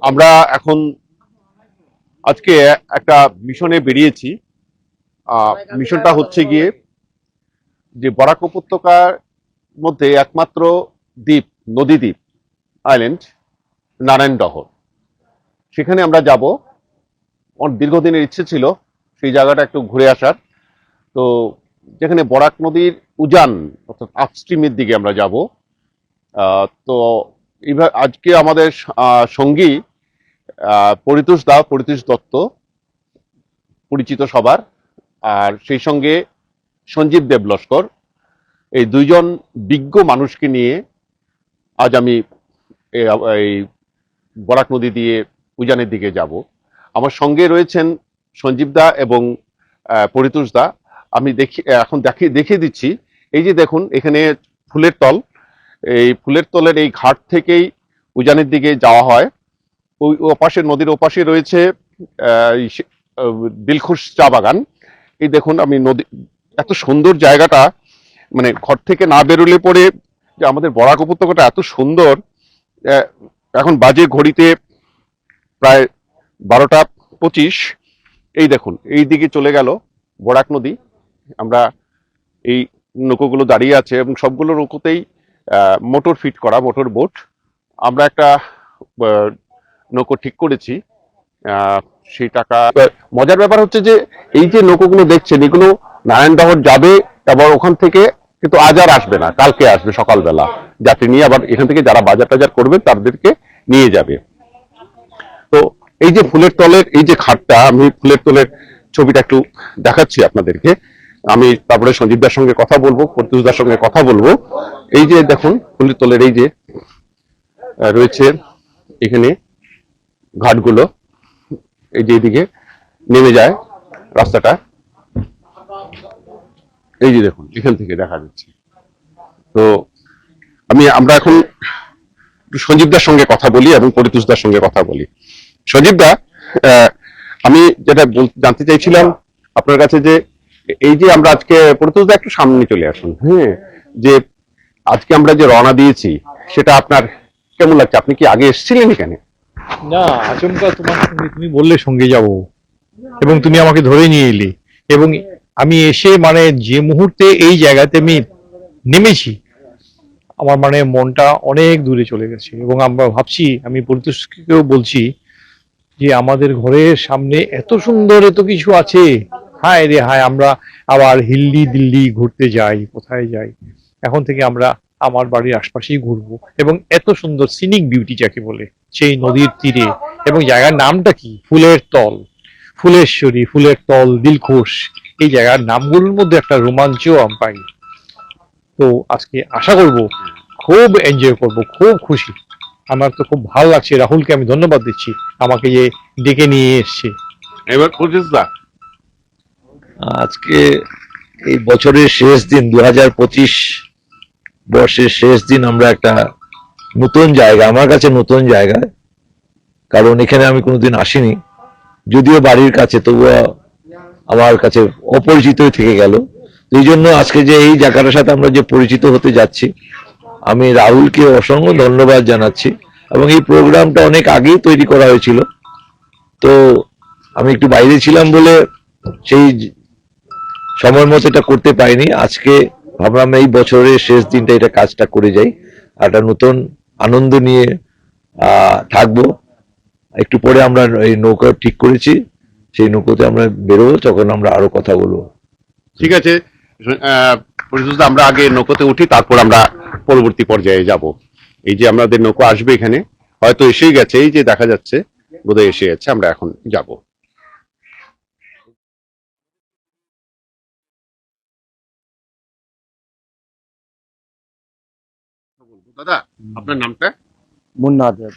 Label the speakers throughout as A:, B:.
A: আমরা এখন আজকে একটা মিশনে বেরিয়েছি। মিশনটা হচ্ছে গিয়ে যে বরাক উপত্যকার মধ্যে একমাত্র দ্বীপ, নদী দ্বীপ আইল্যান্ড নারায়ণডহর। সেখানে আমরা যাব। অনেক দীর্ঘদিনের ইচ্ছে ছিল সেই জায়গাটা একটু ঘুরে আসার। তো যেখানে বরাক নদীর উজান অর্থাৎ আপস্ট্রিমের দিকে আমরা যাব। তো আজকে আমাদের সঙ্গী পরিতোষ দত্ত, পরিচিত সবার। আর সেই সঙ্গে সঞ্জীব দেব লস্কর, এই দুইজন বিজ্ঞ মানুষকে নিয়ে আজ আমি এই বরাক নদী দিয়ে উজানের দিকে যাব। আমার সঙ্গে রয়েছেন সঞ্জীব দা এবং পরিতোষ দা। আমি এখন দেখিয়ে দিচ্ছি। এই যে দেখুন, এখানে ফুলের তল, এই ফুলের তলের এই ঘাট থেকেই উজানের দিকে যাওয়া হয়। ওই ওপাশে, নদীর ওপাশে রয়েছে দিলখুশ চা বাগান। এই দেখুন, আমি নদী, এত সুন্দর জায়গাটা, মানে ঘর থেকে না বেরোলে পরে যে আমাদের বরাক উপত্যকাটা এত সুন্দর। এখন বাজে ঘড়িতে প্রায় 12টা 25। এই দেখুন, এই দিকে চলে গেল বরাক নদী। আমরা এই নৌকোগুলো দাঁড়িয়ে আছে এবং সবগুলো নৌকোতেই মোটর ফিট করা, মোটর বোট। আমরা একটা নৌকো ঠিক করেছি। সেই টাকা, মজার ব্যাপার হচ্ছে যে এই যে নৌকোগুলো দেখছেন, এগুলো নারায়ণডহর যাবে এবং ওখান থেকে কিন্তু আজ আর আসবে না, কালকে আসবে সকালবেলা যাত্রী নিয়ে। আবার এখান থেকে যারা বাজার টাজার করবেন তাদেরকে নিয়ে যাবে। তো এই যে ফুলের তলের এই যে ঘাটটা, আমি ফুলের তলের ছবিটা একটু দেখাচ্ছি আপনাদেরকে। আমি তারপরে সঞ্জীবদার সঙ্গে কথা বলবো, পরিতোষদার সঙ্গে কথা বলবো। এই যে দেখুন, ফুলের তলের এই যে রয়েছে এখানে ঘাটগুলো, এই যে এদিকে নেমে যায় রাস্তাটা, এই যে দেখুন এখান থেকে দেখা যাচ্ছে। তো আমরা এখন সঞ্জীবদার সঙ্গে কথা বলি এবং পরিতোষদার সঙ্গে কথা বলি। সঞ্জীবদা, আমি যেটা জানতে চাইছিলাম আপনার কাছে, যে এই যে আমরা আজকে, পরিতোষদা একটু সামনে চলে আসুন, হ্যাঁ, যে আজকে আমরা যে রওনা দিয়েছি সেটা আপনার কেমন লাগছে? আপনি কি আগে এসেছিলেন এখানে?
B: না, আচমকা তোমার সঙ্গে, তুমি বললে সঙ্গে যাব এবং তুমি আমাকে ধরে নিয়ে এলে, এবং আমি এসে মানে যে মুহূর্তে এই জায়গাতে আমি নেমেছি, আমার মানে মনটা অনেক দূরে চলে গেছে। এবং আমরা ভাবছি, আমি পরিতোষকেও বলছি যে আমাদের ঘরের সামনে এত সুন্দর এত কিছু আছে, হায় রে হায়, আমরা আবার হিল্লি দিল্লি ঘুরতে যাই, কোথায় যাই। এখন থেকে আমরা আমার বাড়ির আশপাশেই ঘুরবো, এবং এত সুন্দর সিনিক বিউটি যাকে বলে, সেই নদীর তীরে। এবং জায়গার নামটা কি, ফুলের তল, ফুলেশ্বরী, ফুলের তল, দিলখুশ, এই জায়গার নামগুলোর মধ্যে একটা রোমাঞ্চ আমি পাই। তো আজকে আশা করব খুব এনজয় করব, খুব খুশি। আমার তো খুব ভালো লাগছে। রাহুলকে আমি ধন্যবাদ দিচ্ছি আমাকে যে ডেকে নিয়ে এসছে।
A: এবার পরিতোষদা,
C: আজকে এই বছরের শেষ দিন, 2025 বর্ষের শেষ দিন, আমরা একটা নতুন জায়গা, আমার কাছে নতুন জায়গা, কারণ এখানে আমি কোনোদিন আসিনি, যদিও বাড়ির কাছে, তবুও আমার কাছে অপরিচিতই থেকে গেল। এই জন্য আজকে যে এই জায়গাটার সাথে আমরা যে পরিচিত হতে যাচ্ছি, আমি রাহুলকে অসংখ্য ধন্যবাদ জানাচ্ছি। এবং এই প্রোগ্রামটা অনেক আগেই তৈরি করা হয়েছিল, তো আমি একটু বাইরে ছিলাম বলে সেই সময় মতো এটা করতে পারিনি। আজকে ভাবলাম এই বছরের শেষ দিনটা এটা কাজটা করে যাই, একটা নতুন আনন্দ নিয়ে থাকবো। একটু পরে আমরা এই নৌকা ঠিক করেছি, সেই নৌকোতে আমরা বেরোবো, তখন আমরা আরো কথা বলবো।
A: ঠিক আছে পরিতোষদা, আমরা আগে নৌকোতে উঠি, তারপর আমরা পরবর্তী পর্যায়ে যাব। এই যে আমাদের নৌকো আসবে এখানে, হয়তো এসেই গেছে, এই যে দেখা যাচ্ছে বোধহয় এসে গেছে, আমরা এখন যাব। দাদা, আপনার নামটা?
D: মুন্না দেব।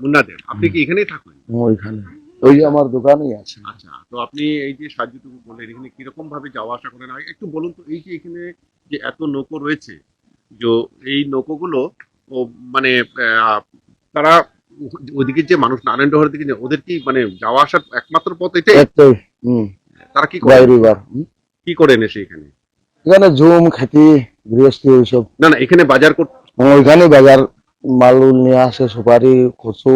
A: মুন্না দেব। আপনি কি এখানেই থাকেন?
D: ওইখানে, ওই যে আমার দোকানেই আছে।
A: আচ্ছা, তো আপনি এই যে সাহায্যটুকু বললেন, এখানে কিরকম ভাবে যাওয়া আসা করেন একটু বলুন তো। এই যে এখানে যে এত নৌকো রয়েছে, যে এই নৌকোগুলো ও মানে তারা ওইদিকে যে মানুষ নারায়ণডহরের দিকে ওদের কি মানে যাওয়া আসার একমাত্র পথ এটাই?
D: একটাই।
A: তারা কি করে,
D: রিভার।
A: কি করে এসে এখানে?
D: এখানে জুম খেতি গৃহস্থী ওইসব।
A: না না, এখানে বাজার করতে?
D: ওইখানে বাজার মাল উল নিয়ে আসে, সুপারি, কচু,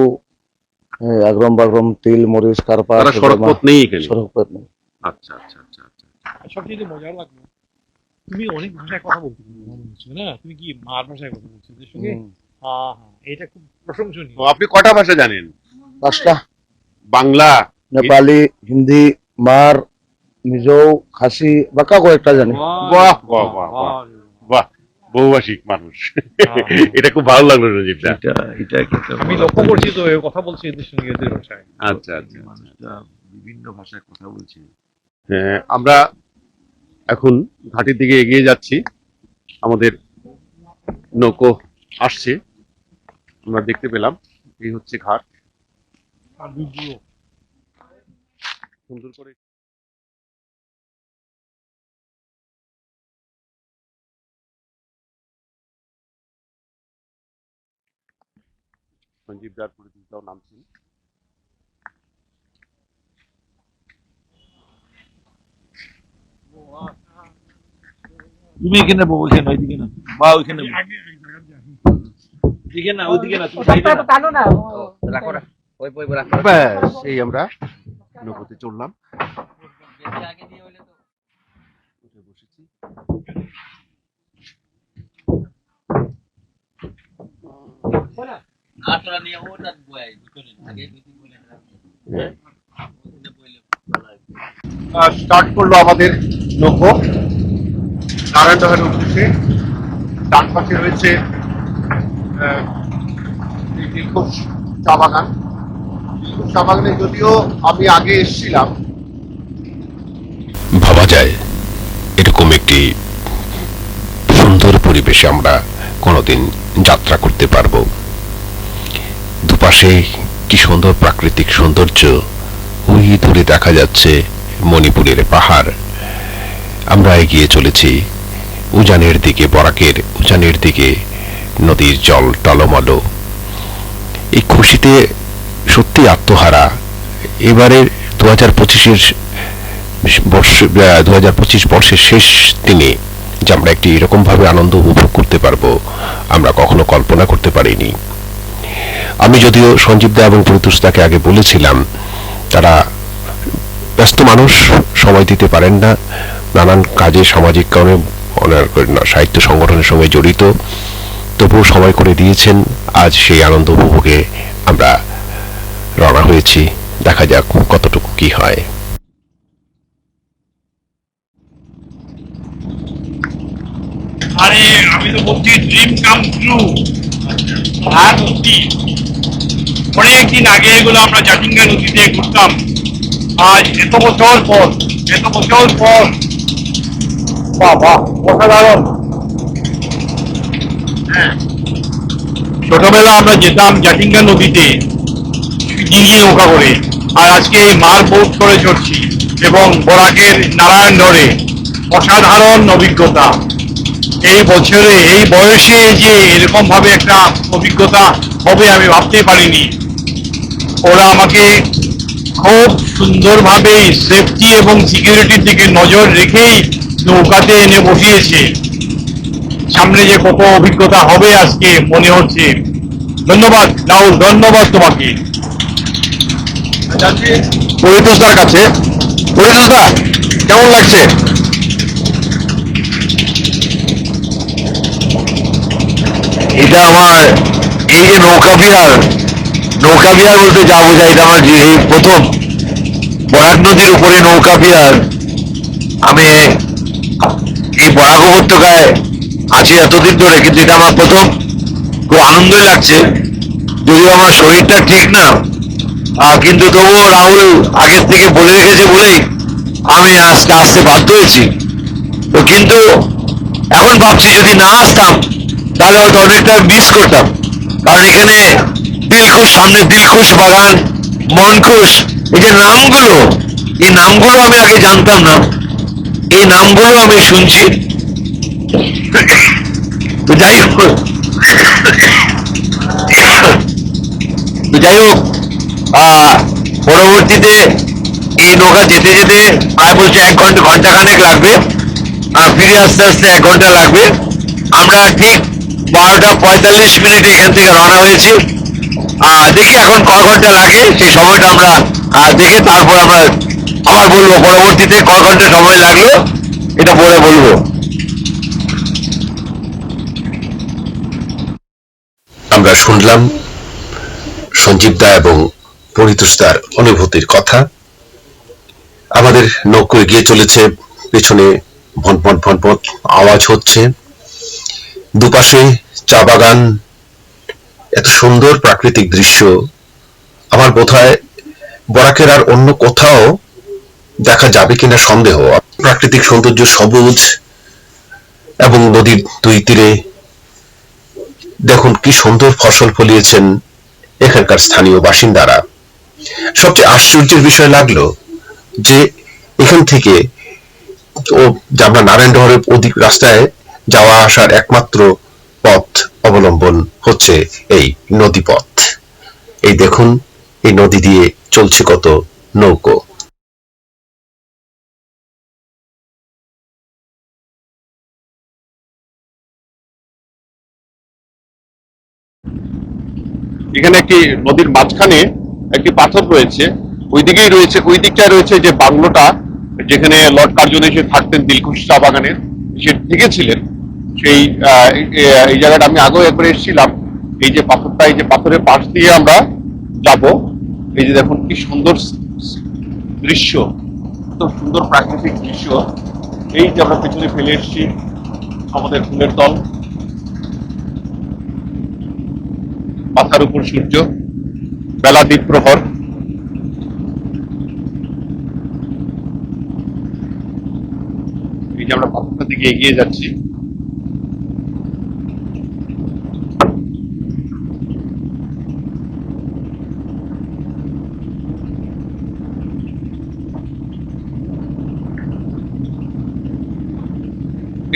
D: আগরম বাগরম, তিল, মরিচ, কারপা,
A: তারা সড়ক পথ নেই এখানে।
D: সড়ক পথ নেই।
A: আচ্ছা আচ্ছা আচ্ছা আচ্ছা।
B: সবচেয়ে মজার লাগলো, তুমি অনেক ভাষায় কথা বলতে পারো মনে হচ্ছে না? তুমি কি মার ভাষায় কথা বলছো এদের সঙ্গে?
D: হুম।
B: হ্যাঁ হ্যাঁ, এটা খুব প্রশংসনীয়।
A: তো আপনি কটা ভাষা জানেন?
D: 5টা,
A: বাংলা,
D: নেপালি, হিন্দি, মার, মিজো, খাসি, বাঁকা কয়েকটা জানি।
A: বাহ বাহ বাহ বাহ বাহ, বহুভাষিক মানুষ। এটা খুব ভালো লাগলো রঞ্জিত দা।
C: এটা
B: আমি লক্ষ্য করছি তো এ কথা বলছি এদের সঙ্গে, এদের ভাষায়।
A: আচ্ছা আচ্ছা।
C: মানুষটা বিভিন্ন ভাষায় কথা বলছে।
A: আমরা এখন ঘাটের দিকে এগিয়ে যাচ্ছি, আমাদের নৌকো আসছে, আমরা দেখতে পেলাম। এই হচ্ছে ঘাট,
B: আর দুধগুলো
A: সুন্দর করে। সঞ্জীব দার পরিচিতরাও নামছেন।
C: তুমি এখানে বউ, ওইখানে ওইদিকে না, বা ওইখানে বউ। এদিকে না, ওইদিকে না, তুমি সাইডে না। রাখো রাখো, ওই রাখো।
A: ব্যাস, এই আমরা নৌকোতে চললাম, উঠে বসেছি। স্টার্ট করলো আমাদের নৌকো নারায়ণগঞ্জের উদ্দেশ্যে। ডান পাশে রয়েছে এই নীলকুঠ চা বাগান। নীলকুঠ চা বাগানে যদিও আমি আগে এসেছিলাম।
E: ভাবা যায় এরকম একটি সুন্দর পরিবেশে আমরা কোনোদিন যাত্রা করতে পারবো। দুপাশে কি সুন্দর প্রাকৃতিক সৌন্দর্য, ওই দূরে দেখা যাচ্ছে মণিপুরের পাহাড়। আমরা এগিয়ে চলেছি উজানের দিকে, বরাকের উজানের দিকে। নদীর জল টলমল, এই খুশিতে সত্যি আত্মহারা। এবারের 2025 বর্ষের শেষ দিনে যে আমরা একটি এরকম ভাবে আনন্দ উপভোগ করতে পারবো, আমরা কখনো কল্পনা করতে পারিনি। আমি যদিও সঞ্জীব দা এবং প্রত্যুষ দাকে আগে বলেছিলাম, তারা ব্যস্ত মানুষ, সময় দিতে পারেন না, নানান কাজে, সামাজিক কারণে, সাহিত্য সংগঠনের সঙ্গে জড়িত, তবুও সময় করে দিয়েছেন। আজ সেই আনন্দ উপভোগে আমরা রওনা হয়েছি, দেখা যাক কতটুকু কি হয়।
B: আরে আমি তো বলছি ড্রিম কাম ট্রু। আর সত্যি অনেকদিন আগে এগুলো আমরা জাটিঙ্গা নদীতে ঘুরতাম, আজ এত বছর পর বাবা অসাধারণ। হ্যাঁ, ছোটবেলা আমরা যেতাম জাটিঙ্গা নদীতে ডিঙি নৌকা করে, আর আজকে এই মার বোট করে চড়ছি এবং বরাকের নারায়ণ ধরে। অসাধারণ অভিজ্ঞতা। এই বছরে, এই বয়সে যে এরকম ভাবে একটা অভিজ্ঞতা হবে আমি ভাবতেই পারিনি। ওরা আমাকে খুব সুন্দরভাবে সেফটি এবং সিকিউরিটির দিকে নজর রেখেই নৌকাতে এনে বসিয়েছে। সামনে যে কত অভিজ্ঞতা হবে আজকে মনে হচ্ছে। ধন্যবাদ রাহুল, ধন্যবাদ তোমাকে।
A: যাচ্ছি পরিতোষদার কাছে। পরিতোষদা, কেমন লাগছে?
C: এটা আমার এই যে নৌকা বিহার বলতে যা বোঝায়, এটা আমার এই প্রথম বরাক নদীর উপরে নৌকা বিহার। আমি এই বরাক উপত্যকায় আছি এতদিন ধরে, কিন্তু এটা আমার প্রথম। খুব আনন্দই লাগছে, যদিও আমার শরীরটা ঠিক না, কিন্তু তবুও রাহুল আগের থেকে বলে রেখেছে বলেই আমি আজকে আসতে বাধ্য হয়েছি। তো কিন্তু এখন ভাবছি যদি না আসতাম তাহলে হয়তো অনেকটা মিস করতাম, কারণ এখানে দিলখুশ, সামনে দিলখুশ বাগান, মনখুশ, এই যে নামগুলো, এই নামগুলো আমি আগে জানতাম না, এই নামগুলো আমি শুনছি। তো যাই হোক পরবর্তীতে এই নৌকা যেতে যেতে প্রায় বলছে 1 ঘন্টা খানেক লাগবে, আর ফিরে আসতে আসতে 1 ঘন্টা লাগবে। আমরা ঠিক 12:45 এখান থেকে রওনা হয়েছি। দেখি এখন ক ঘন্টা লাগে, সেই সময়টা আমরা দেখে তারপর আমরা আবার বলবো পরবর্তীতে ক ঘন্টা সময় লাগলো, এটা পরে বলবো।
E: আমরা শুনলাম সঞ্জীব দা এবং পরিতোষ দার অনুভূতির কথা। আমাদের নৌকো এগিয়ে চলেছে, পেছনে ভনভন ভনভন আওয়াজ হচ্ছে, দুপাশে চা বাগান, এত সুন্দর প্রাকৃতিক দৃশ্য আমার বোধহয় বরাকের আর অন্য কোথাও দেখা যাবে কিনা সন্দেহ। প্রাকৃতিক সৌন্দর্য, সবুজ এবং নদীর দুই তীরে দেখুন কি সুন্দর ফসল ফলিয়েছেন এখানকার স্থানীয় বাসিন্দারা। সবচেয়ে আশ্চর্যের বিষয় লাগলো যে এখান থেকে আমরা নারায়ণডহরের ওদিক রাস্তায় যাওয়া আসার একমাত্র পথ অবলম্বন হচ্ছে এই নদী পথ। এই দেখুন এই নদী দিয়ে চলছে কত নৌকো।
A: এখানে একটি নদীর মাঝখানে একটি পাথর রয়েছে, ওই দিকেই রয়েছে, ওই দিকটায় রয়েছে যে বাংলোটা যেখানে লর্ড কার্জন এসে থাকতেন দিলখুশ চা বাগানের, সে থেকেছিলেন। সেই এই জায়গাটা আমি আগেও একবার এসেছিলাম। এই যে পাথরটা, এই যে পাথরের পাশ দিয়ে আমরা যাব, এই যে দেখুন কি সুন্দর দৃশ্য, এত সুন্দর প্রাকৃতিক দৃশ্য। এই যে আমরা পেছনে ফেলে এসেছি আমাদের ফুলের দল, মাথার উপর সূর্য, বেলা দ্বীপ প্রহর। এই যে আমরা পাথরটার দিকে এগিয়ে যাচ্ছি।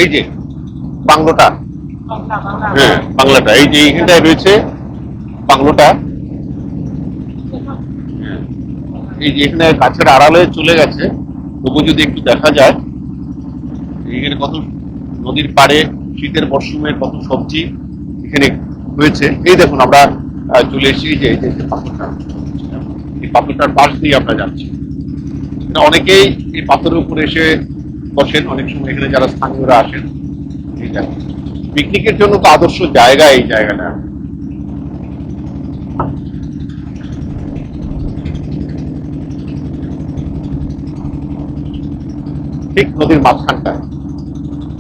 A: এই যে বাংলোটা, হ্যাঁ বাংলাটা, এই যে এইখানটায় রয়েছে বাংলোটা। এই যে এখানে গাছের আড়ালে চলে গেছে, তবু যদি একটু দেখা যায় এখানে কত নদীর পাড়ে শীতের মরশুমের কত সবজি এখানে হয়েছে। এই দেখুন আমরা চলে এসেছি যে পাথরটা, এই পাথরটার পাশ দিয়ে আমরা যাচ্ছি। অনেকেই এই পাথরের উপরে এসে বসেন, অনেক সময় এখানে যারা স্থানীয়রা আসেন। এই জায়গা পিকনিকের জন্য তো আদর্শ জায়গা এই জায়গাটা। ঠিক নদীর মাঝখানটা,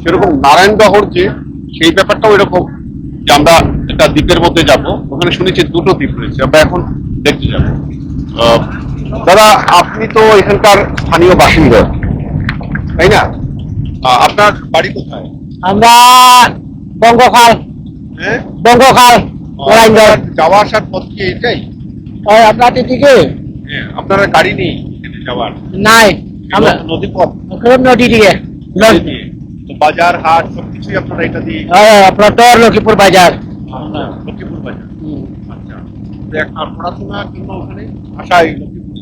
A: সেরকম নারায়ণডহর যে সেই ব্যাপারটাও এরকম যে আমরা একটা দ্বীপের মধ্যে যাব, ওখানে শুনেছি দুটো দ্বীপ রয়েছে, আমরা এখন দেখতে যাব। দাদা আপনি তো এখানকার স্থানীয় বাসিন্দা, তাই না? আপনার বাড়ি কোথায়?
F: আমরা বঙ্গখাল,
A: হ্যাঁ,
F: বঙ্গখাল নারায়ণগড়।
A: যাওয়া আসার পথ কি এটাই?
F: ওই আপনাদের দিকে
A: হ্যাঁ, আপনার গাড়ি নেই এখানে যাওয়ার?
F: নাই, আমরা
A: নদী পথ,
F: নদী দিকে।
A: নদী দিয়ে। তো বাজার হাট সবকিছুই আপনারা এটা দিয়ে?
F: আপনার তো লক্ষ্মীপুর বাজার।
A: লক্ষ্মীপুর বাজার। আচ্ছা, তো আর পড়াশোনার জন্য ওখানে আসা এই লক্ষ্মীপুরে?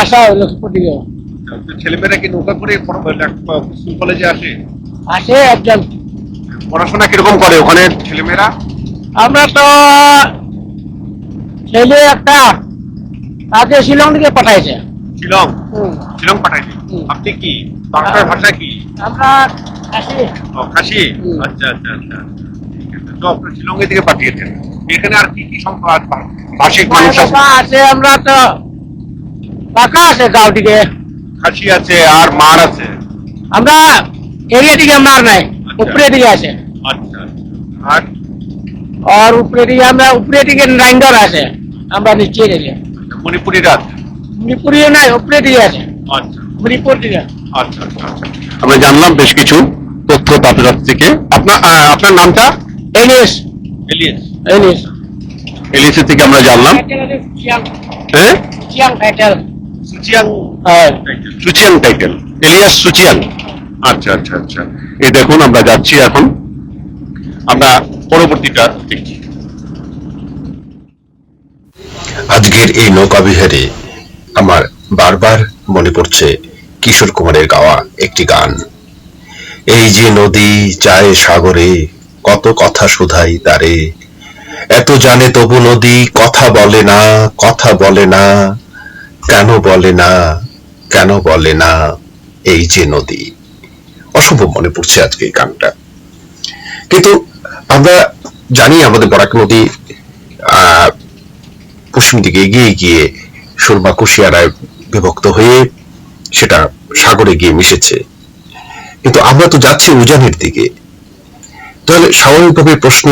F: আসা লক্ষ্মীপুর দিকে
A: ছেলেমেয়েরা কি নৌকা করে স্কুল কলেজে আসে?
F: আসে একজন।
A: পড়াশোনা কিরকম করে ওখানে ছেলেমেয়েরা?
F: আমরা তো ছেলে একটা আগে শিলং থেকে পাঠাইছে।
A: শিলং? শিলং পাঠাইছে। আপনি কি বাংলার ভাষা কি?
F: আমরা আসি
A: খাসি? আচ্ছা আচ্ছা আচ্ছা, তো আপনার শিলং এর দিকে পাঠিয়েছেন। এখানে আর কি কি সম্পদ ভাষিক মানুষ আছে?
F: আছে, আমরা তো পাকা আছে গাঁও দিকে।
A: খাসি আছে আর মার আছে?
F: আমরা এরিয়া দিকে মার নাই, উপরে দিকে আছে।
A: আচ্ছা, আর
F: আর উপরে দিকে আমরা উপরে দিকে নারায়ণগড় আছে, আমরা নিচে এরিয়া।
A: মণিপুরি রাত?
F: মণিপুরিও নাই, উপরে দিকে আছে,
A: আচ্ছা
F: মণিপুর দিকে।
A: আচ্ছা আচ্ছা আচ্ছা, আমরা জানলাম বেশ কিছু তথ্য তাদের কাছ থেকে। আপনার নামটা?
F: এলিস।
A: এলিয়াস?
F: এলিস।
A: এলিয়াসের থেকে আমরা জানলাম। হ্যাঁ,
F: চিয়াং টাইটেল।
A: সুচিয়াং?
F: হ্যাঁ,
A: সুচিয়াং টাইটেল, এলিয়াস সুচিয়াং। আচ্ছা আচ্ছা আচ্ছা, এই দেখুন আমরা যাচ্ছি এখন, আমরা পরবর্তীটা দেখছি।
E: আজকের এই নৌকা বিহারে আমার বারবার মনে পড়ছে কিশোর কুমারের গাওয়া একটি গান। এই যে নদী যায় সাগরে, কত কথা শুধাই তারে, এত জানে তবু নদী কথা বলে না, কথা বলে না, কেন বলে না, কেন বলে না, এই যে নদী। অসম্ভব মনে পড়ছে আজকে এই গানটা। কিন্তু আমরা জানি আমাদের বরাক নদী পশ্চিম দিকে এগিয়ে গিয়ে সুরমা কুশিয়ারায় বিভক্ত হয়ে সেটা সাগরে গিয়ে মিশেছে, কিন্তু আমরা তো যাচ্ছি উজানের দিকে। তাহলে স্বাভাবিকভাবে প্রশ্ন,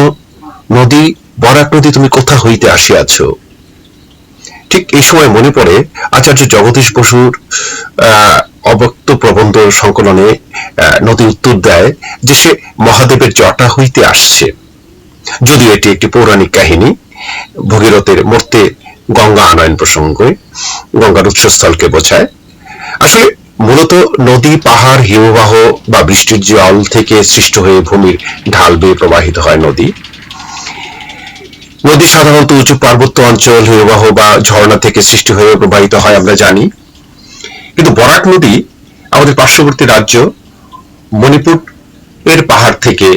E: নদী, বরাক নদী তুমি কোথা হইতে আসিয়াছ? ঠিক এই সময় মনে পড়ে আচার্য জগদীশ বসুর অব্যক্ত প্রবন্ধ সংকলনে নদী উত্তর দেয় যে সে মহাদেবের জটা হইতে আসছে। যদিও এটি একটি পৌরাণিক কাহিনী, ভগীরথের মর্তে গঙ্গা আনয়ন প্রসঙ্গে গঙ্গার উৎসস্থলকে বোঝায়। আসলে মূলত নদী, পাহাড়, হিমবাহ বা বৃষ্টির জল থেকে সৃষ্ট হয়ে ভূমির ঢাল বেয়ে প্রবাহিত হয় নদী। নদী সাধারণত উঁচু পার্বত্য অঞ্চল, হিমবাহ বা ঝর্ণা থেকে সৃষ্টি হয়ে প্রবাহিত হয় আমরা জানি। কিন্তু বরাক নদী আমাদের পার্শ্ববর্তী রাজ্য মণিপুর এর পাহাড় থেকে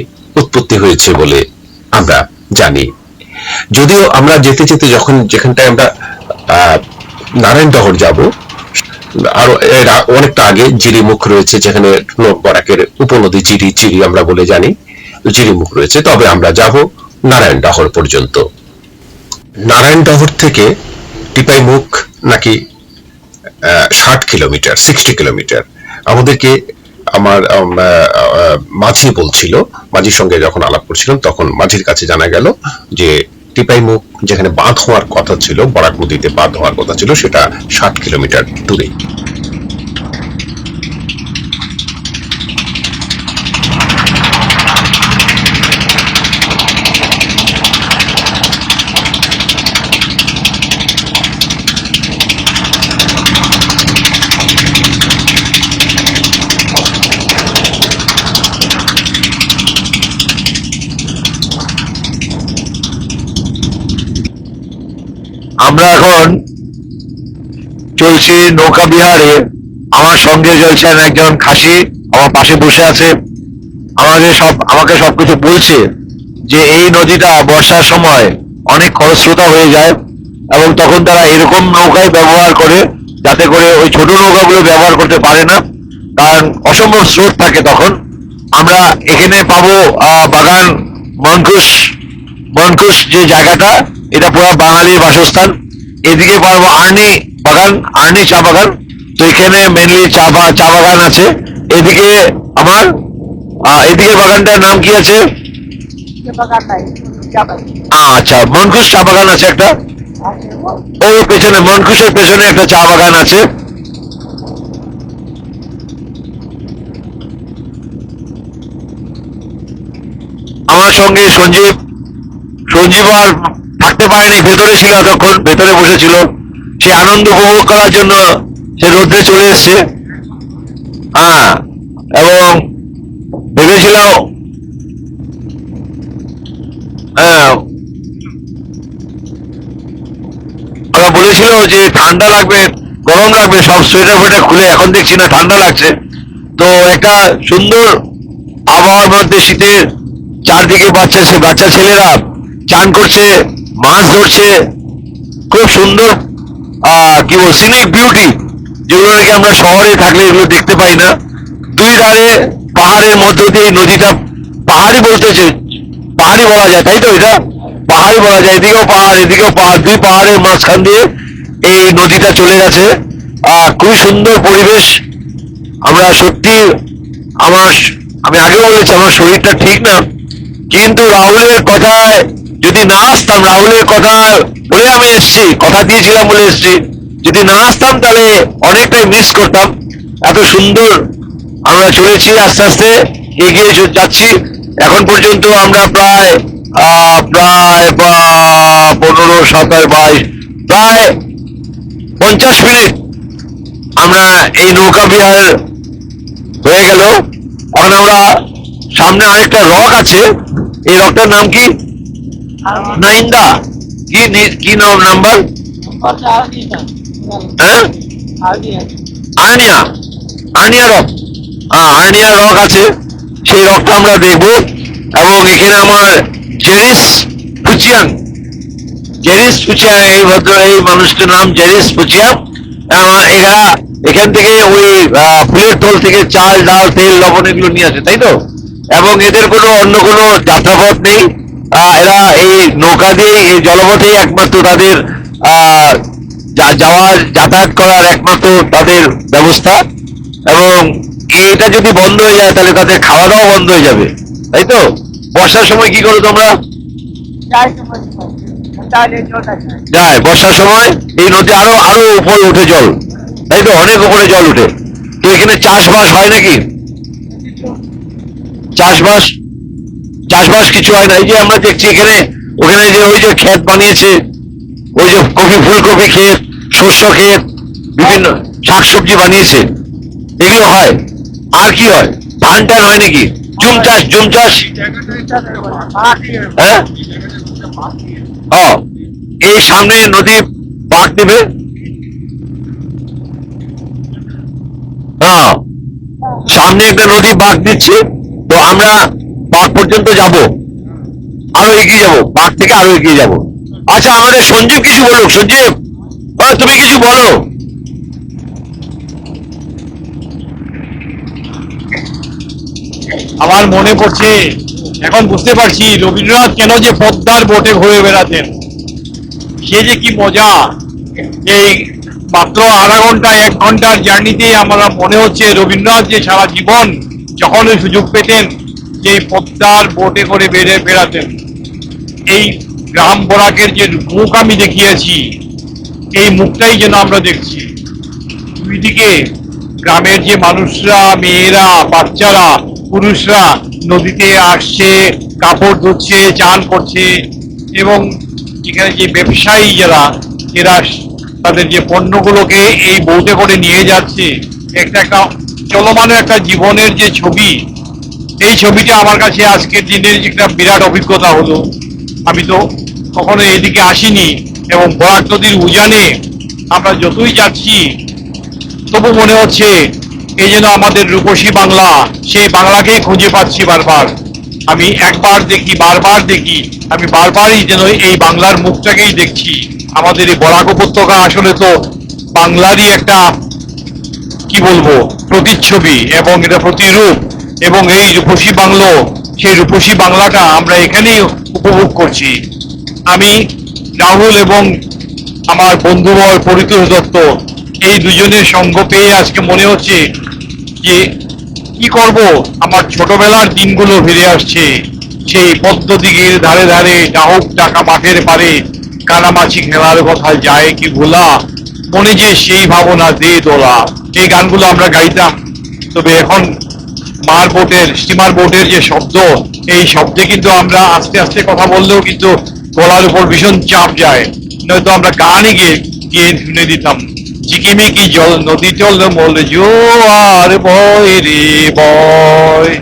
E: উৎপত্তি হয়েছে বলে আমরা জানি। যদিও আমরা যেতে যেতে যখন যেখানটায় আমরা নারায়ণডহর যাব, আরো অনেকটা আগে জিরিমুখ রয়েছে, যেখানে বরাকের উপনদী চিরি আমরা বলে জানি, জিরিমুখ রয়েছে। তবে আমরা যাব নারায়ণডহর পর্যন্ত। নারায়ণডহর থেকে টিপাইমুখ নাকি 60 কিলোমিটার, 60 কিলোমিটার। আমাদেরকে আমার মাঝি বলছিল, মাঝির সঙ্গে যখন আলাপ করছিলাম তখন মাঝির কাছে জানা গেল যে টিপাইমুখ যেখানে বাঁধ হওয়ার কথা ছিল, বরাক নদীতে বাঁধ হওয়ার কথা ছিল, সেটা 60 কিলোমিটার দূরে।
C: আমরা এখন চলছি নৌকা বিহারে। আমার সঙ্গে চলছেন একজন খাসি, আমার পাশে বসে আছে। আমাকে সবকিছু বলছে যে এই নদীটা বর্ষার সময় অনেক খরস্রোতা হয়ে যায় এবং তখন তারা এরকম নৌকায় ব্যবহার করে, যাতে করে ওই ছোট নৌকাগুলো ব্যবহার করতে পারে না, কারণ অসম্ভব স্রোত থাকে তখন। আমরা এখানে পাবো বাগান মনকুশ যে জায়গাটা, এটা পুরো বাঙালির বাসস্থান। এদিকে পাবো আর্নি বাগান, আর্নি চা বাগান। তো এখানে মেনলি চা বাগান আছে। এদিকে এদিকে বাগানটার নাম কি আছে? আচ্ছা, মনকুশ চা বাগান আছে একটা। ওই পেছনে, মনকুশের পেছনে একটা চা বাগান আছে। আমার সঙ্গে সঞ্জীব আর থাকতে পারেনি, ভেতরে ছিল, এতক্ষণ ভেতরে বসেছিল। সে আনন্দ উপভোগ করার জন্য সে রোদ্রে চলে এসছে। এবং ভেবেছিল ওরা বলেছিল যে ঠান্ডা লাগবে, গরম লাগবে, সব সোয়েটার ফোয়েটার খুলে, এখন দেখছি না, ঠান্ডা লাগছে। তো একটা সুন্দর আবহাওয়ার মধ্যে, শীতের চারদিকে বাচ্চা ছেলেরা চান করছে, মাছ ধরছে, খুব সুন্দর কি বল সিনিক বিউটি, যেগুলো নাকি আমরা শহরে থাকলে এগুলো দেখতে পাই না। দুই ধারে পাহাড়ের মধ্য দিয়ে নদীটা, পাহাড়ি বলা যায়, তাই তো? এটা পাহাড়ি বলা যায়, এদিকেও পাহাড় এদিকেও পাহাড়, দুই পাহাড়ের মাঝখান দিয়ে এই নদীটা চলে গেছে। খুবই সুন্দর পরিবেশ। আমরা সত্যি, আমি আগেও বলেছি আমার শরীরটা ঠিক না, কিন্তু রাহুলের কথায় যদি না আসতাম, রাহুলের কথা বলে আমি এসছি, কথা দিয়েছিলাম বলে এসছি, যদি না আসতাম তাহলে অনেকটাই মিস করতাম। এত সুন্দর আমরা চলেছি, আস্তে আস্তে এগিয়ে যাচ্ছি। এখন পর্যন্ত আমরা প্রায় 15, 17, 22, প্রায় 50 মিনিট আমরা এই নৌকা বিহার হয়ে গেল। এখন আমরা সামনে আরেকটা রক আছে, এই রকটার নাম কি? নাইন্দা কি নাম্বার? হ্যাঁ, আর্নিয়া রক। আর্নিয়া রক আছে, সেই রকটা আমরা দেখবো। এবং এখানে আমার জেরিস ফুচিয়াং, এই ভদ্র এই মানুষটির নাম জেরিস ফুচিয়াং। এরা এখান থেকে ওই ফুলের তোল থেকে চাল, ডাল, তেল, লবণ এগুলো নিয়ে আসে, তাই তো? এবং এদের কোনো অন্য কোনো যাত্রাপথ নেই। এরা এই নৌকা দিয়ে, এই জলপথেই একমাত্র তাদের যাতায়াত করার একমাত্র তাদের ব্যবস্থা। এবং এটা যদি বন্ধ হয়ে যায় তাহলে তাদের খাওয়া দাওয়া বন্ধ হয়ে যাবে, তাই তো? বর্ষার সময় কি করো তোমরা? যায় বর্ষার সময় এই নদী আরো আরো উপরে উঠে জল, তাই তো? অনেক উপরে জল উঠে। তো এখানে চাষবাস হয় নাকি? চাষবাস কিছু হয় না। এই যে আমরা দেখছি এখানে, ওখানে যে ওই যে ক্ষেত বানিয়েছে, ওই যে ফুলকপি ক্ষেত, শস্য ক্ষেত, বিভিন্ন শাকসবজি বানিয়েছে, এগুলো হয়। আর কি হয়? ধান টান হয় নাকি? জুম চাষ হ্যাঁ। এই সামনে নদী বাঁক নেবে। হ্যাঁ, সামনে একটা নদী বাঁক দিচ্ছে। তো আমরা বাঁক পর্যন্ত যাব, আরো এগিয়ে যাব, বাঁক থেকে আরো এগিয়ে যাব। আচ্ছা, আমাদের সঞ্জীব কিছু বলুক। সঞ্জীব, তুমি কিছু বলো।
B: আমার মনে পড়ছে, এখন বুঝতে পারছি রবীন্দ্রনাথ কেন যে পদ্মার বোটে ঘুরে বেড়াতেন। সে যে কি মজা! এই মাত্র আধা ঘন্টা 1 ঘন্টার জার্নিতেই আমার মনে হচ্ছে রবীন্দ্রনাথ যে সারা জীবন যখনই সুযোগ পেতেন যে পদ্মার বোটে করে বেড়াতেন। এই গ্রাম বরাকের যে মুখ আমি দেখিয়েছি, এই মুখটাই যেন আমরা দেখছি। দুই দিকে গ্রামের যে মানুষরা, মেয়েরা, বাচ্চারা, পুরুষরা নদীতে আসছে, কাপড় ধুচ্ছে, চান করছে, এবং এখানে যে ব্যবসায়ী যারা, এরা তাদের যে পণ্যগুলোকে এই বউতে করে নিয়ে যাচ্ছে, একটা চলমান একটা জীবনের যে ছবি, এই ছবিটা আমার কাছে আজকের দিনের একটা বিরাট অভিজ্ঞতা হলো। আমি তো কখনো এইদিকে আসিনি, এবং বরাক নদীর উজানে আমরা যতই যাচ্ছি তবু মনে হচ্ছে এই যেন আমাদের রূপসী বাংলা, সেই বাংলাকেই খুঁজে পাচ্ছি বারবার। আমি একবার দেখি, বারবার দেখি, আমি বারবারই যেন এই বাংলার মুখটাকেই দেখছি। আমাদের এই বরাক উপত্যকা আসলে তো বাংলারই একটা, কি বলবো, প্রতিচ্ছবি এবং এটা প্রতিরূপ। এবং এই রূপসী বাংলো, সেই রূপসী বাংলাটা আমরা এখানেই উপভোগ করছি। আমি রাহুল এবং আমার বন্ধুবর পরিতোষ দত্ত, এই দুজনের সঙ্গ পেয়ে আজকে মনে হচ্ছে যে কি করব, আমার ছোটবেলার দিনগুলো ফিরে আসছে। সেই পদ্ম দিঘির ধারে ধারে ডাহুক ডাকা মাঠের পারে কানামাছি খেলার কথা যায় কি ভোলা, মনে যে সেই ভাবনা দে দোলা, এই গানগুলো আমরা গাইতাম। তবে এখন স্টিমার বোটের যে শব্দ, এই শব্দে কিন্তু আমরা আস্তে আস্তে কথা বললেও কিন্তু গলার উপর ভীষণ চাপ যায়। নয়তো আমরা গানই গিয়ে শুনে দিতাম। ঝিকিমিকি জল নদী চল মল জোয়ার বয় রে বয়,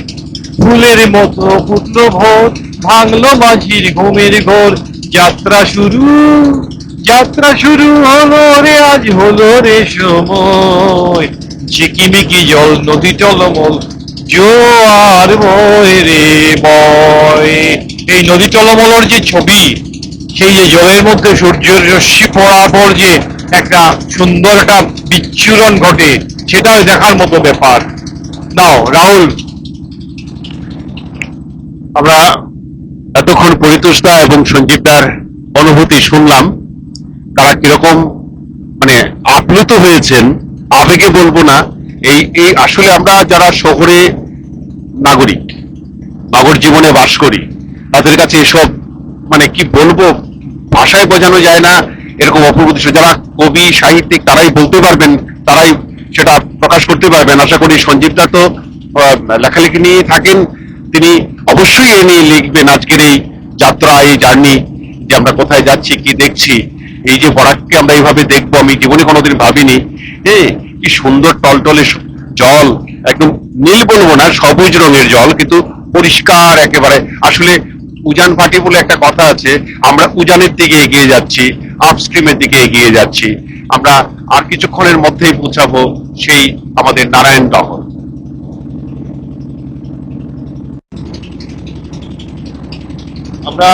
B: ফুলের মতো ফুটলো ভোর, ভাঙলো মাঝির ঘুমের ঘোর, যাত্রা শুরু হলো রে, আজ হলো রে সময়। ঝিকিমিকি জল নদী টলমল জোয়ার বয় রে বয়। এই নদী টলমলের যে ছবি, সেই যে জলের মধ্যে সূর্যের রশ্মি পড়ার পর যে একটা সুন্দর একটা বিচ্ছুরণ ঘটে, সেটাও দেখার মতো ব্যাপার। নাও রাহুল।
A: আমরা এতক্ষণ পরিতোষদা এবং সঞ্জীবদার অনুভূতি শুনলাম, তারা কিরকম মানে আপ্লুত হয়েছেন। আবেগে বলবো না, এই আসলে আমরা যারা শহরে নাগরিক, নগর জীবনে বাস করি, তাদের কাছে এসব মানে কি বলবো, ভাষায় বোঝানো যায় না এরকম অপূর্ব দৃশ্য। যারা কবি সাহিত্যিক তারাই বলতে পারবেন, তারাই সেটা প্রকাশ করতে পারবেন। আশা করি সঞ্জীবদা তো লেখালেখি নিয়ে থাকেন, তিনি অবশ্যই এ নিয়ে লিখবেন। আজকের এই যাত্রা, এই জার্নি, যে আমরা কোথায় যাচ্ছি, কি দেখছি, এই যে বরাককে আমরা এইভাবে দেখবো, আমি জীবনে কোনোদিন ভাবিনি। কি সুন্দর টলটলে জল, একদম নীল বলবো না, সবুজ রঙের জল, কিন্তু পরিষ্কার একেবারে। আসলে উজান ভাটি বলে একটা কথা আছে, আমরা উজানের দিকে এগিয়ে যাচ্ছি, আপস্ট্রিমের দিকে এগিয়ে যাচ্ছি। আমরা আর কিছুক্ষণের মধ্যেই পৌঁছাবো সেই আমাদের নারায়ণ দহন। আমরা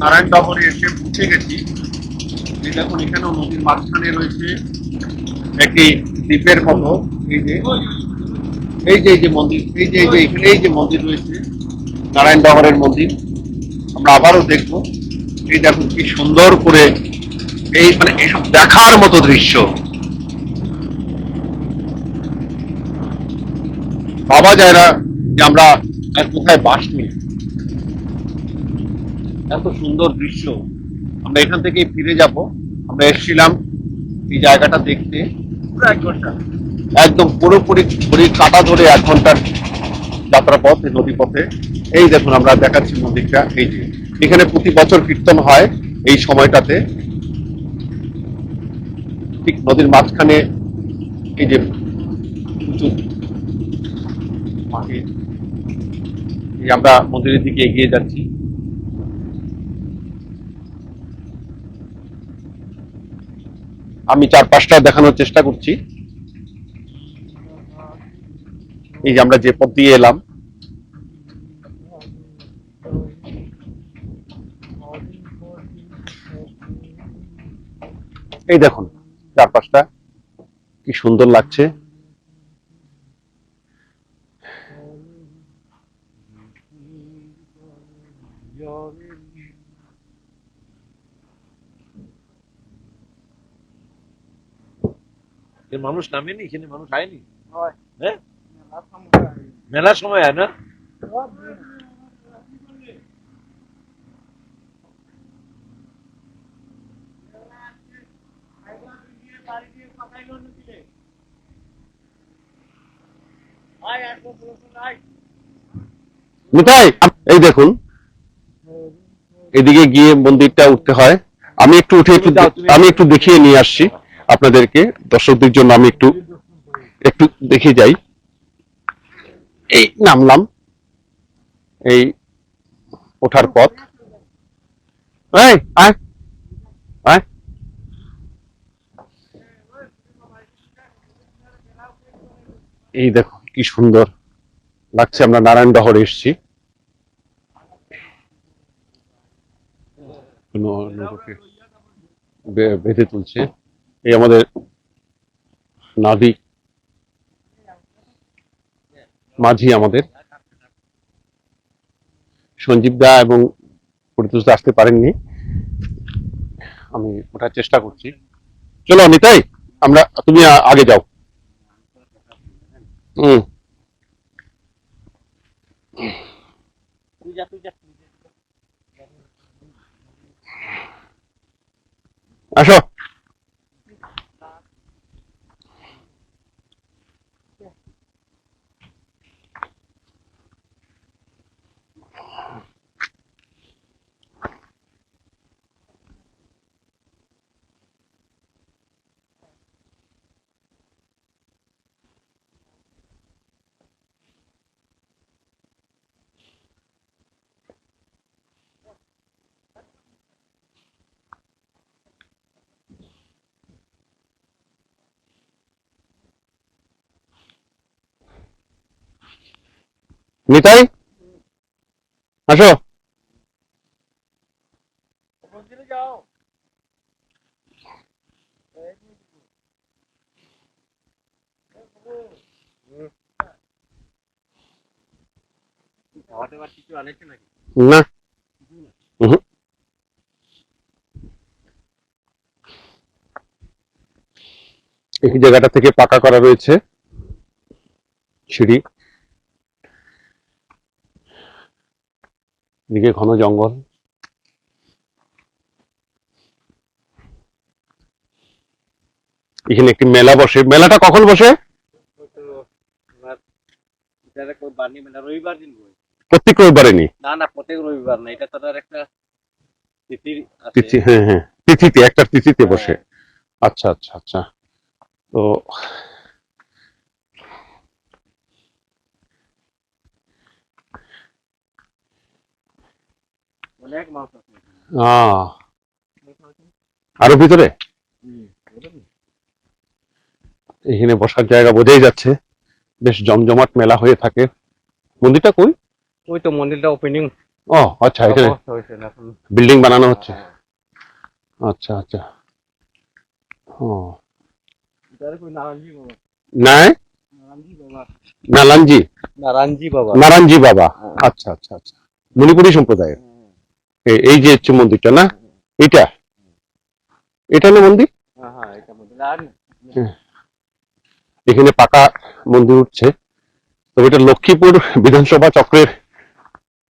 A: নারায়ণ ডবরে এসে পৌঁছে গেছি। এই দেখুন এখানেও নদীর মাঝখানে রয়েছে একটি দ্বীপের মতো। এই যে মন্দির, এখানে এই যে মন্দির রয়েছে নারায়ণ ডবরের মন্দির, আমরা আবারও দেখবো। এই দেখুন কি সুন্দর করে এই মানে এসব দেখার মতো দৃশ্য। ভাবা যায় না যে আমরা আর কোথায় বাস নিই। এত সুন্দর দৃশ্য। আমরা এখান থেকে ফিরে যাব। আমরা এসেছিলাম এই জায়গাটা দেখতে পুরো 1 ঘন্টা, একদম পুরোপুরি ঘড়ির কাঁটা ধরে 1 ঘন্টার যাত্রা পথ নদী পথে। এই দেখুন আমরা দেখাচ্ছি মন্দিরটা। এই যে এখানে প্রতি বছর কীর্তন হয় এই সময়টাতে, ঠিক নদীর মাঝখানে। এই যে উঁচু মাটি, এই আমরা মন্দিরের দিকে এগিয়ে যাচ্ছি। আমি 4-5টা দেখানোর চেষ্টা করছি। এই যে আমরা যে পথ দিয়ে এলাম, এই দেখুন 4-5টা কি সুন্দর লাগছে।
C: মানুষ নামেনি, এখানে মানুষ আয়নি। হ্যাঁ, মেলার সময় হয় না?
A: নিতাই, এই দেখুন এদিকে গিয়ে মন্দিরটা উঠতে হয়। আমি একটু উঠে আমি একটু দেখিয়ে নিয়ে আসছি আপনাদেরকে, দর্শকদের জন্য আমি একটু একটু দেখে যাই। এই নামলাম, এই ওঠার পথ। এই আয় আয়। এই দেখো কি সুন্দর লাগছে। আমরা নারায়ণ ডহরে এসেছি। নৌকাকে বেঁধে তুলছে। এই আমাদের নাবিক মাঝি, আমাদের সঞ্জীব দা এবং পরিতোষ দা আসতে পারেননি। আমি ওঠার চেষ্টা করছি। চলো নিতাই, তুমি আগে যাও। হুম, আসো। নিতাই আসো। না, উহুম। এই জায়গাটা থেকে পাকা করা রয়েছে সিঁড়ি। এদিকে ঘন জঙ্গল। এখানে একটি মেলা বসে। মেলাটা কখন বসে?
F: রবিবার দিন বই।
A: প্রত্যেক রবিবারে নি?
F: না প্রত্যেক রবিবার না, এটা তার একটা তিথির আছে।
A: তিথি, হ্যাঁ হ্যাঁ, তিথিতে, একটা তিথিতে বসে। আচ্ছা আচ্ছা আচ্ছা। তো
F: অনেক মাছ আছে।
A: আরো ভিতরে এখানে বসার জায়গা বোঝাই যাচ্ছে। বেশ জমজমাট মেলা হয়ে থাকে। মন্দিরটা কই?
F: ওই তো মন্দিরটা ওপেনিং
A: ও আচ্ছা, এখানে বিল্ডিং বানানো হচ্ছে। আচ্ছা আচ্ছা। ও নাই নালানজি
D: নারায়ণজি বাবা।
A: নারায়ণজি বাবা। আচ্ছা আচ্ছা আচ্ছা, মণিপুরি সম্প্রদায়ের। এই যে হচ্ছে মন্দিরটা না, এটা এটা না মন্দির? হ্যাঁ। এখানে পাকা মন্দির উঠছে, তবে এটা লক্ষ্মীপুর বিধানসভা চক্রের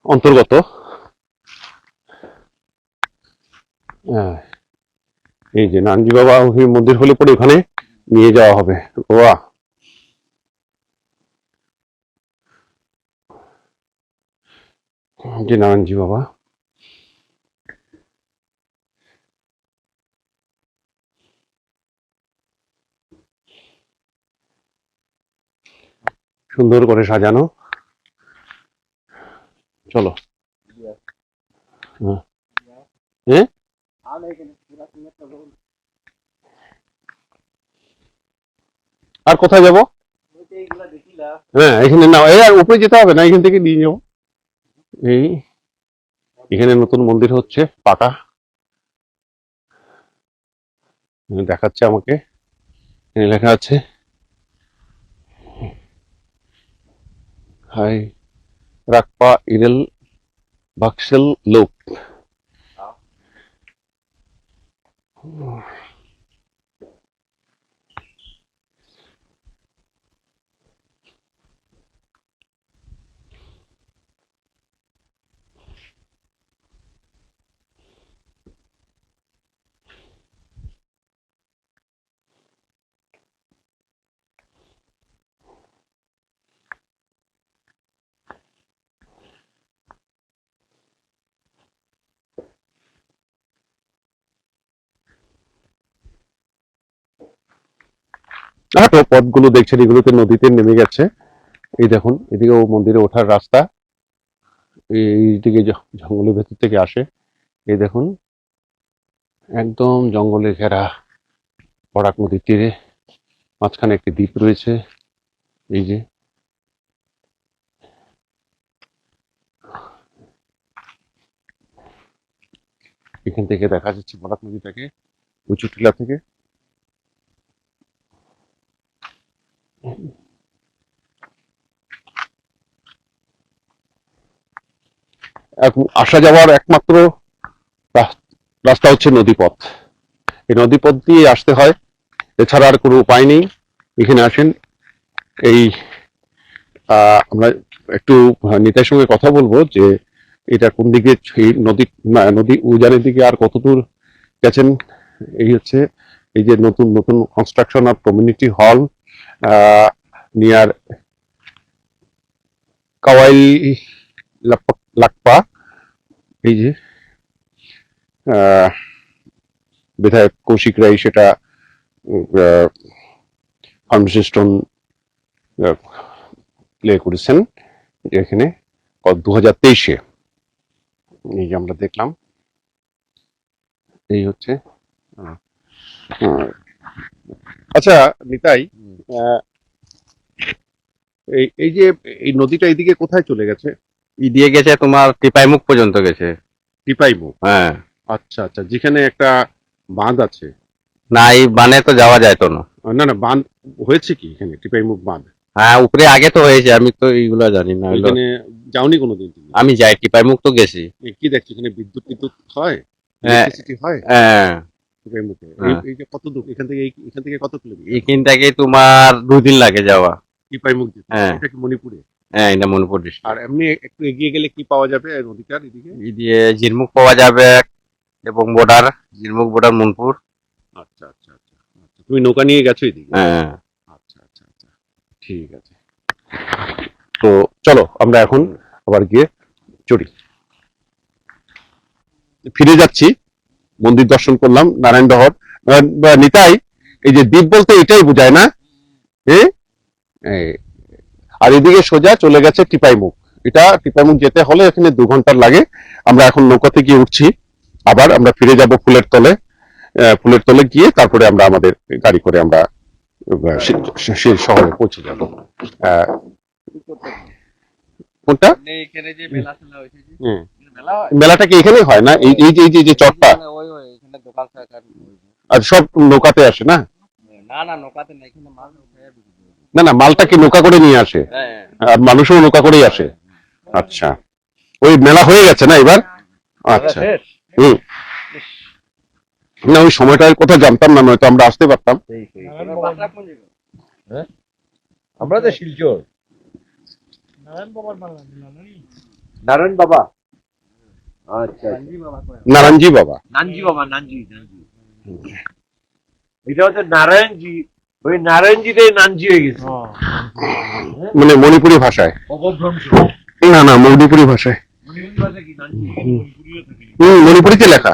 A: অন্তর্গত। হ্যাঁ, এই যে নানজি বাবা মন্দির হলে পরে ওখানে নিয়ে যাওয়া হবে। বাহ, যে নারায়ণজি বাবা। সুন্দর করে সাজানো। চলো। হ্যাঁ। হ্যাঁ? আর কোথায় যাব? হ্যাঁ, এখানে না, এই আর উপরে যেতে হবে না, এখান থেকে নিয়ে যাবো। এই এখানে নতুন মন্দির হচ্ছে, পাকা দেখাচ্ছে আমাকে। এখানে লেখা আছে হাই রাকপা ইরেল বাক্সেল লোক। তো পথগুলো দেখছেন, এগুলোতে নদীতে নেমে গেছে। এই দেখুন, এদিকেও মন্দিরে ওঠার রাস্তা, এইদিকে জঙ্গলের ভেতর থেকে আসে। এই দেখুন, একদম জঙ্গলে ঘেরা বরাক নদীর তীরে মাঝখানে একটি দ্বীপ রয়েছে। এই যে এখান থেকে দেখা যাচ্ছে বরাক নদীটাকে উঁচু টিলা থেকে। আসা যাওয়ার একমাত্র রাস্তা হচ্ছে নদীপথ। এই নদীপথ দিয়ে আসতে হয়, এছাড়া আর কোনো উপায় নেই। এখানে আসেন। এই আমরা একটু নিতাইয়ের সঙ্গে কথা বলবো যে এটা কোন দিকে, এই নদী উজানের দিকে আর কত দূর গেছেন। এই হচ্ছে এই যে নতুন নতুন construction of community hall near kawaii Lakpa. এই যে বিধায়ক কৌশিক রায় সেটা ফাউন্ডেশন স্টোন প্লে করেছেন এখানে 2023-এ। এই যে আমরা দেখলাম, এই হচ্ছে। আচ্ছা নিতাই, এই যে এই নদীটা এইদিকে কোথায় চলে গেছে?
G: দিয়ে গেছে তোমার টিপাইমুখ পর্যন্ত গেছে।
A: টিপাইমুখ।
G: হ্যাঁ,
A: আচ্ছা আচ্ছা, যেখানে একটা বাঁধ আছে।
G: না এই বানে তো যাওয়া যায় তো না।
A: না না, বাঁধ হয়েছে কি এখানে, টিপাইমুখ বাঁধ?
G: হ্যাঁ, উপরে আগে তো হয়েছে, আমি তো এইগুলো জানি না।
A: এখানে যাওনি কোনোদিন তুমি?
G: আমি যাই, টিপাইমুখ তো গেছি।
A: কি দেখছো এখানে, বিদ্যুৎ টিদ্যুৎ হয়,
G: হ্যাঁ।
A: ইলেকট্রিসিটি হয়
G: হ্যাঁ,
A: টিপাইমুখে?
G: হ্যাঁ।
A: এই যে কত দূর এখান থেকে, এখান থেকে কত কিলোমিটার
G: এখান থেকে তোমার 2 দিন লাগে যাওয়া।
A: টিপাইমুখ যেতে?
G: হ্যাঁ।
A: এটা কি মণিপুরে?
G: হ্যাঁ, এটা মণিপুর ডিস্ট্রিক্ট।
A: আর এমনি একটু এগিয়ে গেলে কি পাওয়া যাবে নদীটার এদিকে?
G: দিয়ে ঝিরমুখ পাওয়া যাবে এবং বর্ডার, ঝিরমুখ বর্ডার মনপুর।
A: আচ্ছা আচ্ছা আচ্ছা আচ্ছা, তুমি নৌকা নিয়ে গেছো এদিকে?
G: হ্যাঁ।
A: আচ্ছা আচ্ছা আচ্ছা, ঠিক আছে। তো চলো আমরা এখন আবার গিয়ে চড়ি। ফিরে যাচ্ছি, মন্দির দর্শন করলাম, নারায়ণডহর। নিতাই, এই যে দ্বীপ বলতে এটাই বোঝায় না? এই, আর এদিকে সোজা চলে গেছে টিপাইমুখ। এটা টিপাইমুখ যেতে হলে এখানে 2 ঘন্টার লাগে। আমরা এখন নৌকাতে গিয়ে উঠছি, আবার আমরা ফিরে যাব ফুলের তলে। ফুলের তলে গিয়ে তারপরে আমরা আমাদের গাড়ি করে আমরা সেই শহরে পৌঁছে যাব। কোনটা?
G: এখানে যে মেলা টেলা হয়েছে,
A: হুম। মেলাটা কি এখানেই হয় না, এই এই যে যে চটটা?
G: ওই ওই এখানে দোকান থাকার
A: আর সব নৌকাতে আসে না?
G: না না নৌকাতে না, এখানে মাল উঠে বিক্রি করে।
A: না না, মালটা কি নৌকা করে নিয়ে আসে?
G: হ্যাঁ
A: আর মানুষও নৌকা করেই আসে? আচ্ছা, ওই মেলা হয়ে গেছে না এবার? আচ্ছা, হুম। না ওই সময়টার কথা জানতাম না, নয়তো আমরা আসতে পারতাম।
C: আমরা তো শিলচর নারায়ণ বাবা। আচ্ছা,
A: নারায়ণজি বাবা।
C: নানজি বাবা, নানজি নানজি। এটা হচ্ছে নারায়ণজি, ওই নারায়ণজিতে নানজি হয়ে গেছে।
A: মানে মণিপুরি ভাষায়?
C: অপভ্রংশ।
A: না না, মণিপুরি ভাষায়।
C: মণিপুরি ভাষা কি নানজি?
A: মণিপুরিতে লেখা।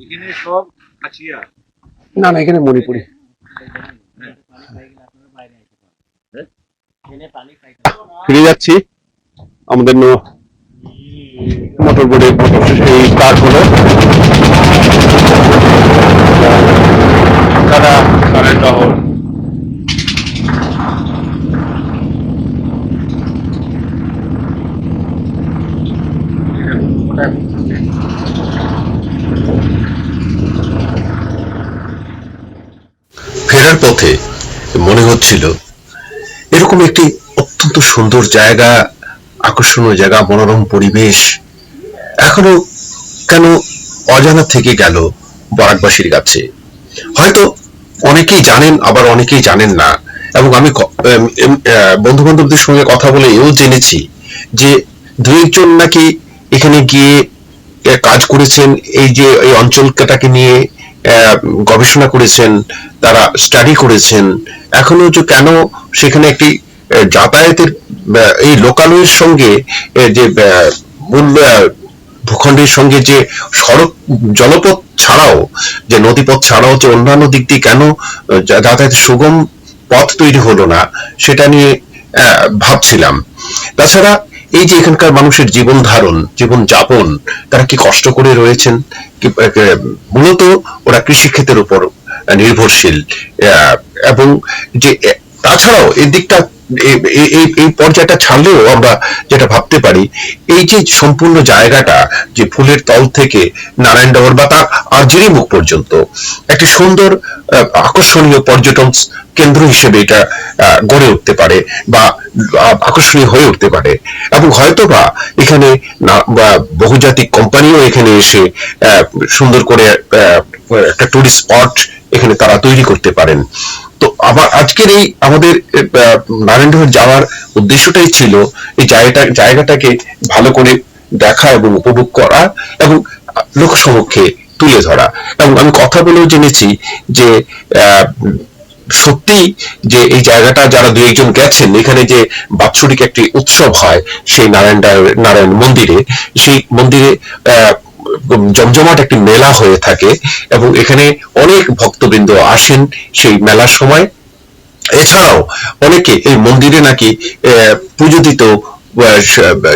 C: এখানে সব কাছিয়া।
A: না না, এখানে মণিপুরি। ফিরে যাচ্ছি, আমাদের মোটর বোর্ডে এই স্টার্ট হলো। তারা কারেন্ট শহর।
E: ফেরার পথে মনে হচ্ছিল এরকম একটি অত্যন্ত সুন্দর জায়গা, আকর্ষণীয় জায়গা, মনোরম পরিবেশ এখনো কেন অজানা থেকে গেল বরাকবাসীর কাছে। হয়তো অনেকেই জানেন, আবার অনেকেই জানেন না। এবং আমি বন্ধু বান্ধবদের সঙ্গে কথা বলে এও জেনেছি যে দু একজন নাকি এখানে গিয়ে কাজ করেছেন, এই যে এই অঞ্চলটাকে নিয়ে গবেষণা করেছেন, তারা স্টাডি করেছেন। এখনো যে কেন সেখানে একটি যাতায়াতের এই লোকালয়ের সঙ্গে যে মূল ভূখণ্ডের সঙ্গে যে সড়ক জলপথ ছাড়াও, যে নদীপথ ছাড়াও যে অন্যান্য দিক দিয়ে কেন যাতায়াতের সুগম পথ তৈরি হলো না, সেটা নিয়ে ভাবছিলাম। তাছাড়া এই যে এখানকার মানুষের জীবন ধারণ, জীবন যাপন, তারা কি কষ্ট করে রয়েছেন, মূলত ওরা কৃষিক্ষেত্রের উপর নির্ভরশীল। এবং যে তাছাড়াও এই দিকটা, এই পর্যায়টা ছাড়লেও আমরা যেটা ভাবতে পারি, এই যে সম্পূর্ণ জায়গাটা, যে ফুলের তল থেকে নারায়ণডবর বা তার আরজিরি মুখ পর্যন্ত একটি সুন্দর আকর্ষণীয় পর্যটন কেন্দ্র হিসেবে এটা গড়ে উঠতে পারে বা আকর্ষণীয় হয়ে উঠতে পারে। এবং হয়তোবা এখানে বহুজাতিক কোম্পানিও এখানে এসে সুন্দর করে একটা টুরিস্ট স্পট এখানে তারা তৈরি করতে পারেন। তো আবার আজকের এই আমাদের নারায়ণডবর যাওয়ার উদ্দেশ্যটাই ছিল এই জায়গাটাকে ভালো করে দেখা এবং উপভোগ করা এবং লোক সমক্ষে তুলে ধরা। এবং আমি কথা বলেও জেনেছি যে সত্যি যে এই জায়গাটা, যারা দু একজন গেছেন, এখানে যে বাৎসরিক একটি উৎসব হয় সেই নারায়ণ মন্দিরে, সেই মন্দিরে জমজমাট একটি মেলা হয়ে থাকে এবং এখানে অনেক ভক্তবৃন্দ আসেন সেই মেলার সময়। এছাড়াও অনেকে এই মন্দিরে নাকি পুজো দিত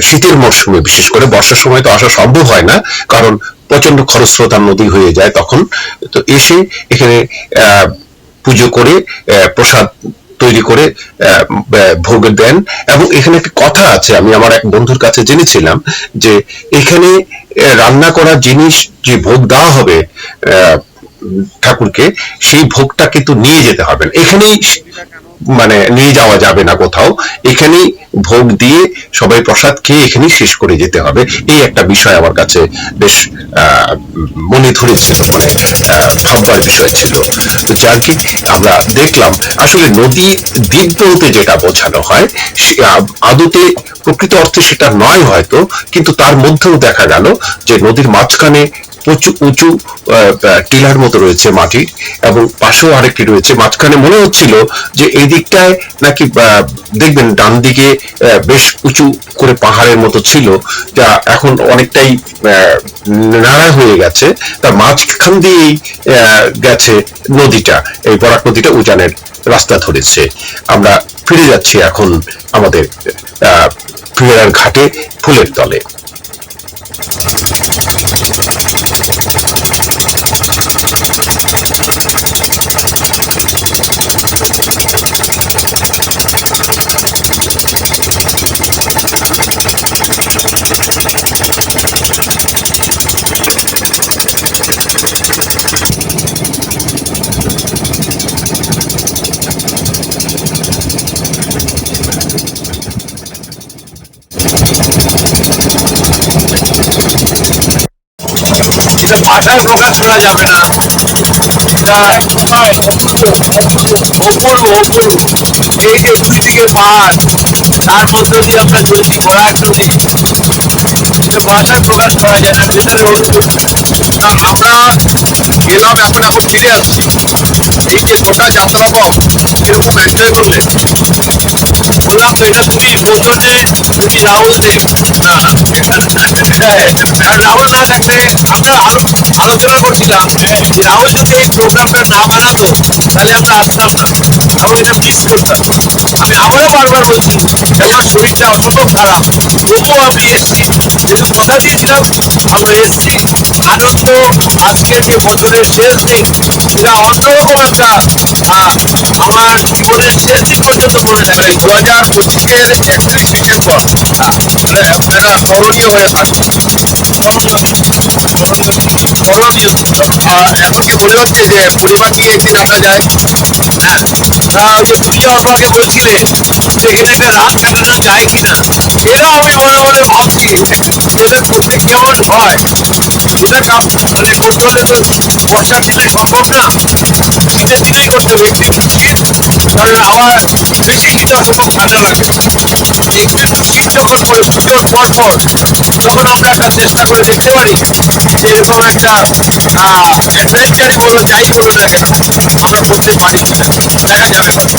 E: শীতের মরশুমে, বিশেষ করে বর্ষার সময় তো আসা সম্ভব হয় না, কারণ প্রচন্ড খরস্রোতা নদী হয়ে যায় তখন। তো এসে এখানে পুজো করে প্রসাদ তৈরি করে ভোগ দেন। এবং এখানে একটি কথা আছে, আমি আমার এক বন্ধুর কাছে জেনেছিলাম যে এখানে রান্না করা জিনিস যে ভোগ দেওয়া হবে ঠাকুরকে, সেই ভোগটা কিন্তু নিয়ে যেতে হবে, এখানেই মানে নিয়ে যাওয়া যাবে না কোথাও, এখানেই ভোগ দিয়ে সবাই প্রসাদ খেয়ে এখানেই শেষ করে যেতে হবে। এই একটা বিষয় আমার কাছে বেশ মনে ধরেছিল, মানে ভাববার বিষয় ছিল। তো যার কি আমরা দেখলাম আসলে নদী দ্বীপ বলতে যেটা বোঝানো হয় আদতে প্রকৃত অর্থে সেটা নয় হয়তো, কিন্তু তার মধ্যেও দেখা গেল যে নদীর মাঝখানে প্রচুর উঁচু টিলার মতো রয়েছে মাটি, এবং পাশেও আরেকটি রয়েছে। মাঝখানে মনে হচ্ছিল যে এই দিকটায় নাকি দেখবেন ডান দিকে বেশ উঁচু করে পাহাড়ের মতো ছিল, যা এখন অনেকটাই নাড়া হয়ে গেছে। তার মাঝখান দিয়েই গেছে নদীটা, এই বরাক নদীটা উজানের রাস্তা ধরেছে। আমরা ফিরে যাচ্ছি এখন আমাদের ফেরার ঘাটে, ফুলের তলে।
C: ভাষায় প্রকাশ করা যাবে না। এটা অপূর্ব অপূর্ব। এই যে দুই দিকে পাহাড়, তার মধ্য দিয়ে আমরা চলছি ঘোড়ার নদী, এটা ভাষায় প্রকাশ করা যায় না, ভেতরে অনুভূতি। আমরা গেলাম, এখন ফিরে আসছি। এই যে গোটা যাত্রা পথ এরকম এনজয় করলে, বললাম তো এটা তুমি বোঝোনে তুমি রাহুল দেব না, রাহুল না থাকলে আমরা আলোচনা করছিলাম যে রাহুল যদি এই প্রোগ্রামটা না বানাতো তাহলে আমরা আসতাম না, এবং এটা মিস করতাম। আমরাও বারবার বলছি যে আমার শরীরটা অসম্ভব খারাপ, তবুও আমি এসছি, যেহেতু কথা দিয়েছিলাম আমরা এসছি। আনন্দ, আজকের যে বছরের শেষ দিন, এটা অন্যরকম একটা আমার জীবনের শেষ দিন পর্যন্ত মনে থাকবে। 2025-এর 31 ডিসেম্বর এটা স্মরণীয় হয়ে থাকবে, স্মরণীয়। এখন কি মনে হচ্ছে যে পরিবার নিয়ে একদিন আসা যায়? হ্যাঁ, ওই যে তুমি আমাকে বলছিলে যে এখানে একটা রাত কাটানো যায় কিনা, এটাও আমি মনে মনে ভাবছি এটা করতে কেমন হয়। এটা মানে করতে হলে তো বর্ষার দিনে সম্ভব না, শীতের দিনেই করতে হবে। একটু শীত, কারণ আমার বেশি শীত অসম্ভব ঠান্ডা লাগে। একটু শীত যখন পরে পুজোর পর তখন আমরা একটা চেষ্টা করে দেখতে পারি যে এরকম একটা অ্যাডভেঞ্চারই বলো, যাই বলো না কেন, আমরা করতে পারি কিনা, দেখা যাবে হয়তো।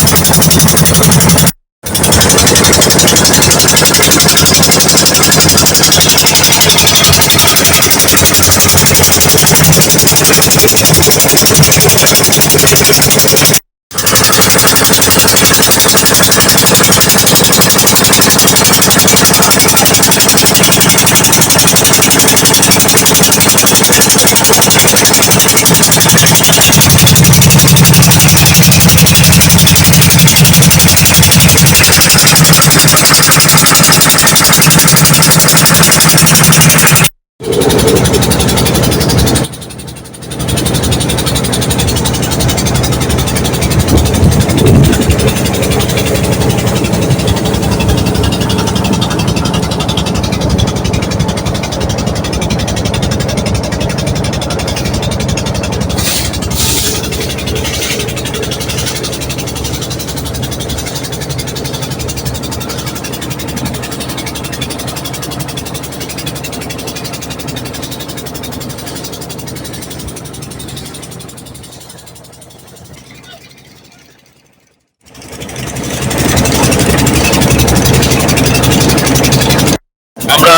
A: আমরা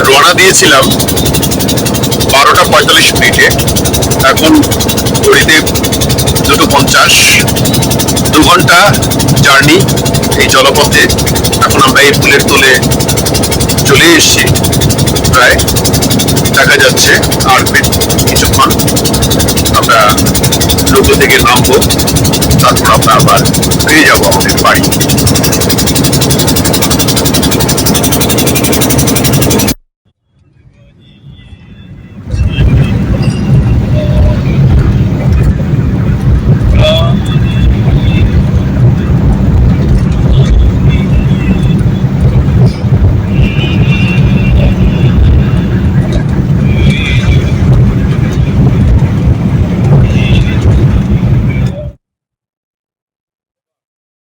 A: রওনা দিয়েছিলাম 12:45, এখন ঘড়িতে 2:50, 2 ঘন্টা জার্নি এই জলপথে। এখন আমরা এই ফুলের তোলে চলে এসেছি প্রায়, দেখা যাচ্ছে আর কিছুক্ষণ আমরা নৌকো থেকে নামবো, তারপর আমরা আবার ফিরে যাবো আমাদের বাড়ি।